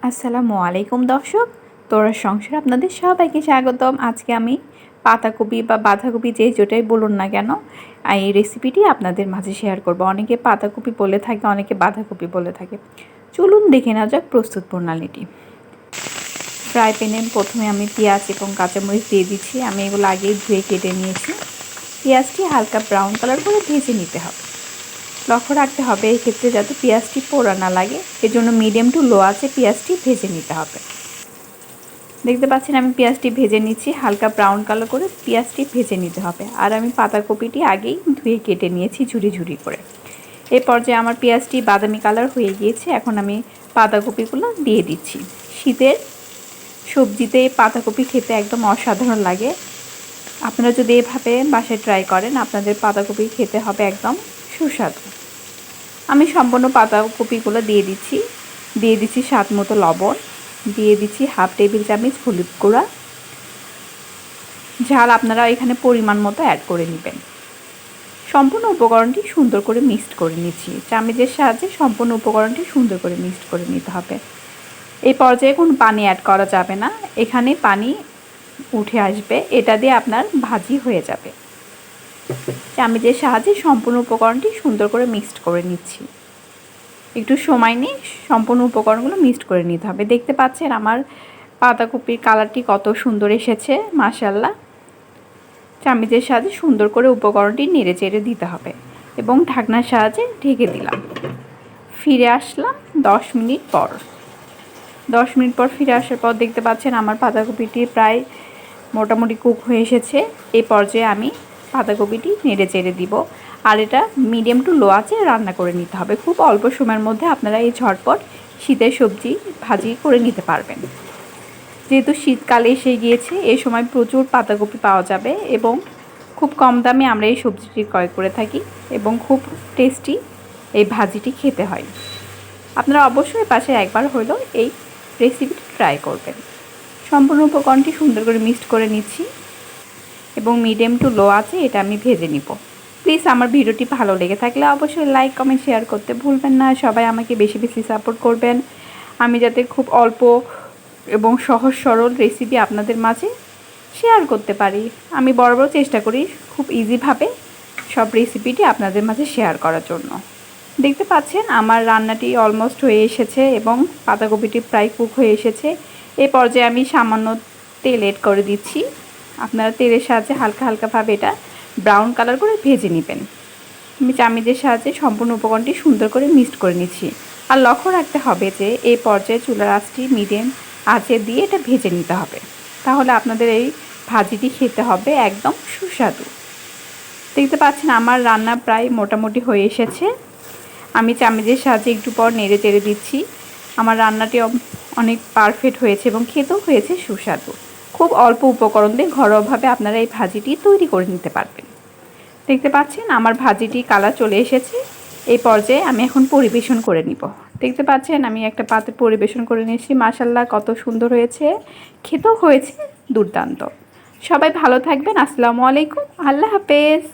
আসসালামু আলাইকুম দর্শক, তোরা সংসার আপনাদের সবাইকে স্বাগতম। আজকে আমি পাতাকপি বা বাঁধাকপি যেটাই বলুন না কেন, এই রেসিপিটি আপনাদের মাঝে শেয়ার করব। অনেকে পাতাকপি বলে থাকে, অনেকে বাঁধাকপি বলে থাকে। চলুন দেখে নেওয়া যাক প্রস্তুত প্রণালীটি। ফ্রাই প্যানে প্রথমে আমি পেঁয়াজ এবং কাঁচামরিচ দিয়ে দিচ্ছি। আমি এগুলো আগেই ধুয়ে কেটে নিয়েছি। পেঁয়াজটি হালকা ব্রাউন কালার করে ভেজে নিতে হবে। লক্ষ্য রাখতে হবে এই ক্ষেত্রে যাতে পেঁয়াজটি পোড়া না লাগে, এজন্য মিডিয়াম টু লো আছে পেঁয়াজটি ভেজে নিতে হবে। দেখতে পাচ্ছেন আমি পেঁয়াজটি ভেজে নিচ্ছি, হালকা ব্রাউন কালার করে পেঁয়াজটি ভেজে নিতে হবে। আর আমি পাতাকপিটি আগেই ধুয়ে কেটে নিয়েছি ঝুরি ঝুরি করে। এই পর্যায়ে আমার পেঁয়াজটি বাদামি কালার হয়ে গিয়েছে। এখন আমি পাতাকপিগুলো দিয়ে দিচ্ছি। শীতের সবজিতে পাতাকপি খেতে একদম অসাধারণ লাগে। আপনারা যদি এভাবে বাসায় ট্রাই করেন, আপনাদের পাতাকপি খেতে হবে একদম সুস্বাদু। আমি সম্পূর্ণ পাতাকপিগুলো দিয়ে দিচ্ছি স্বাদ মতো লবণ, দিয়ে দিচ্ছি হাফ টেবিল চামচ হলুদ গুঁড়া। ঝাল আপনারা এখানে পরিমাণ মতো অ্যাড করে নেবেন। সম্পূর্ণ উপকরণটি সুন্দর করে মিক্সড করে নিচ্ছি। চামচের সাহায্যে সম্পূর্ণ উপকরণটি সুন্দর করে মিক্সড করে নিতে হবে। এই পর্যায়ে কোনো পানি অ্যাড করা যাবে না, এখানে পানি উঠে আসবে, এটা দিয়ে আপনার ভাজি হয়ে যাবে। চামচের সাহায্যে সম্পূর্ণ উপকরণটি সুন্দর করে মিক্সড করে নিচ্ছি। একটু সময় নিয়ে সম্পূর্ণ উপকরণগুলো মিক্সড করে নিতে হবে। দেখতে পাচ্ছেন আমার পাতাকপির কালারটি কত সুন্দর এসেছে, মাশাআল্লাহ। চামচের সাহায্যে সুন্দর করে উপকরণটি নেড়ে চেড়ে দিতে হবে এবং ঢাকনার সাহায্যে ঢেকে দিলাম। ফিরে আসলাম 10 মিনিট পর। 10 মিনিট পর ফিরে আসার পর দেখতে পাচ্ছেন আমার পাতাকপিটি প্রায় মোটামুটি কুক হয়ে এসেছে। এই পর্যায়ে আমি পাতাকপিটি নেড়ে চেড়ে দিব। আর এটা মিডিয়াম টু লো আঁচে রান্না করে নিতে হবে। খুব অল্প সময়ের মধ্যে আপনারা এই ঝটপট শীতের সবজি ভাজি করে নিতে পারবেন। যেহেতু শীতকালে এসে গিয়েছে, এই সময় প্রচুর পাতাকপি পাওয়া যাবে এবং খুব কম দামে আমরা এই সবজিটি ক্রয় করে থাকি এবং খুব টেস্টি এই ভাজিটি খেতে হয়। আপনারা অবশ্যই পাশে একবার হলেও এই রেসিপিটি ট্রাই করবেন। সম্পূর্ণ উপকরণটি সুন্দর করে মিক্সড করে নিচ্ছি এবং মিডিয়াম টু লো আছে এটা আমি ভেজে নিব। প্লিজ আমার ভিডিওটি ভালো লেগে থাকলে অবশ্যই লাইক কমেন্ট শেয়ার করতে ভুলবেন না। সবাই আমাকে বেশি বেশি সাপোর্ট করবেন, আমি যাতে খুব অল্প এবং সহজ সরল রেসিপি আপনাদের মাঝে শেয়ার করতে পারি। আমি বরাবর চেষ্টা করি খুব ইজিভাবে সব রেসিপিটি আপনাদের মাঝে শেয়ার করার জন্য। দেখতে পাচ্ছেন আমার রান্নাটি অলমোস্ট হয়ে এসেছে এবং পাতাকপিটি প্রায় কুক হয়ে এসেছে। এই পর্যায়ে আমি সামান্য তেল এড করে দিচ্ছি। আপনারা তেলের সাহায্যে হালকা হালকাভাবে এটা ব্রাউন কালার করে ভেজে নেবেন। আমি চামচের সাহায্যে সম্পূর্ণ উপকরণটি সুন্দর করে মিক্সড করে নিচ্ছি। আর লক্ষ্য রাখতে হবে যে এই পর্যায়ে চুলার আঁচটি মিডিয়াম আঁচে দিয়ে এটা ভেজে নিতে হবে, তাহলে আপনাদের এই ভাজিটি খেতে হবে একদম সুস্বাদু। দেখতে পাচ্ছেন আমার রান্না প্রায় মোটামুটি হয়ে এসেছে। আমি চামচের সাহায্যে একটু পর নেড়ে চেড়ে দিচ্ছি। আমার রান্নাটি অনেক পারফেক্ট হয়েছে এবং খেতেও হয়েছে সুস্বাদু। খুব অল্প উপকরণ দিয়ে ঘরোয়াভাবে আপনারা এই ভাজিটি তৈরি করে নিতে পারবেন। দেখতে পাচ্ছেন আমার ভাজিটি কালার চলে এসেছে। এই পর্যায়ে আমি এখন পরিবেশন করে নিব। দেখতে পাচ্ছেন আমি একটা পাত্রে পরিবেশন করে নিয়েছি। মাশাআল্লাহ কত সুন্দর হয়েছে, খেতেও হয়েছে দুর্দান্ত। সবাই ভালো থাকবেন। আসসালামু আলাইকুম, আল্লাহ হাফেজ।